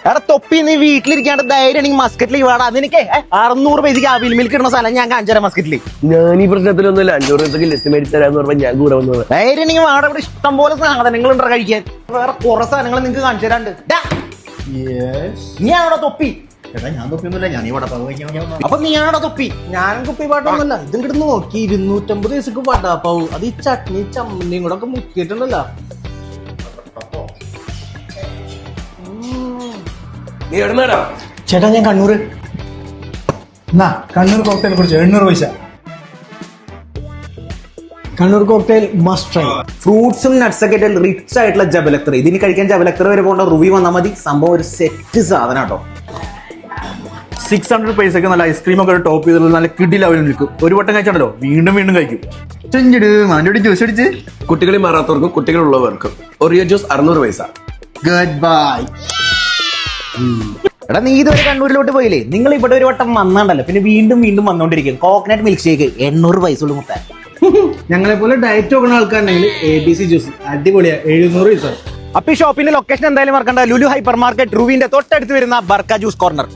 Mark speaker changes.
Speaker 1: എടാ തൊപ്പി നീ വീട്ടിലിരിക്കാണ്ട് ധൈര്യം മസ്കറ്റിൽ വേടാ. നിനക്ക് 600 പൈസക്ക് അവിൽ മിൽക്ക് ഇടുന്ന സ്ഥലം ഞാൻ കാണിച്ചു തരാം മസ്കറ്റിൽ.
Speaker 2: ഞാൻ ഈ പ്രശ്നത്തിലൊന്നുമില്ല. 500 രൂപയ്ക്ക് ലിസ്റ്റ് മേടിച്ച് തരാന്ന് പറഞ്ഞാൽ ഞാൻ കൂടെ വന്നത്.
Speaker 1: ധൈര്യം വാട. ഇവിടെ ഇഷ്ടം പോലെ സാധനങ്ങൾ ഉണ്ടോ കഴിക്കാൻ. വേറെ കുറെ സാധനങ്ങൾ നിങ്ങൾക്ക് കാണിച്ചു തരാണ്ട്. നീ ആണോ തൊപ്പി?
Speaker 3: ഞാൻ തൊപ്പിയൊന്നുമില്ല, ഞാൻ ഈ വടപ്പാവ് കഴിക്കാൻ.
Speaker 1: അപ്പൊ നീ ആണോ തൊപ്പി?
Speaker 4: ഞാനും കുപ്പി പാട്ടൊന്നുമല്ല. ഇതും കിടന്ന് നോക്കി 250 പൈസക്ക് വടാപ്പാവും. അത് ഈ ചട്നി ചമ്മന്തിയും കൂടെ ഒക്കെ മുക്കിയിട്ടുണ്ടല്ലോ.
Speaker 2: നീ എവിടുന്നാടാ?
Speaker 1: ചേട്ടാ ഞാൻ കണ്ണൂര്.
Speaker 3: കണ്ണൂർ കോക്ടെയിലിനെ കുറിച്ച് 800 പൈസ.
Speaker 4: Kannur cocktail must try.
Speaker 1: ഫ്രൂട്ട്സും നട്ട്സ് ഒക്കെ ആയിട്ട് റിച്ച് ആയിട്ടുള്ള ജബലക്തർ. ഇതിന് കഴിക്കാൻ ജബലക്തർ വരെ പോകേണ്ട റിവ്യൂ വന്നാൽ മതി. സംഭവം ഒരു സെറ്റ് സാധനം കേട്ടോ.
Speaker 3: 600 പൈസക്ക് നല്ല ഐസ്ക്രീം ഒക്കെ ടോപ്പ് ചെയ്തിട്ടുള്ള നല്ല കിടി ലെവലിൽ നിൽക്കും. ഒരു വട്ടം കഴിച്ചാണല്ലോ വീണ്ടും വീണ്ടും കഴിക്കും. മാൻ്റെ ജ്യൂസ് അടിച്ച്
Speaker 2: കുട്ടികളിൽ മാറാത്തവർക്കും കുട്ടികളുള്ളവർക്കും ഒറിയോ ജ്യൂസ് 600 പൈസ.
Speaker 3: Good bye.
Speaker 1: എടാ നീ ഇതുവരെ കണ്ണൂരിലോട്ട് പോയില്ലേ? നിങ്ങൾ ഇവിടെ ഒരു വട്ടം വന്നാണ്ടല്ലോ പിന്നെ വീണ്ടും വീണ്ടും വന്നോണ്ടിരിക്കും. കോക്കനട്ട് മിൽക്ക് ഷേക്ക് 800 പൈസ ഉള്ളു മുത്താൻ.
Speaker 4: ഞങ്ങളെ പോലെ ഡയറ്റ് നോക്കുന്ന ആൾക്കാരുണ്ടെങ്കിൽ ABC ജ്യൂസ് അടിപൊളിയാ, 700 പൈസ.
Speaker 1: അപ്പൊ ഈ ഷോപ്പിന്റെ ലൊക്കേഷൻ എന്തായാലും മറക്കണ്ട. ലുലു ഹൈപ്പർ മാർക്കറ്റ് റുവിന്റെ തൊട്ടടുത്ത് വരുന്ന ബർക്ക ജ്യൂസ് കോർണർ.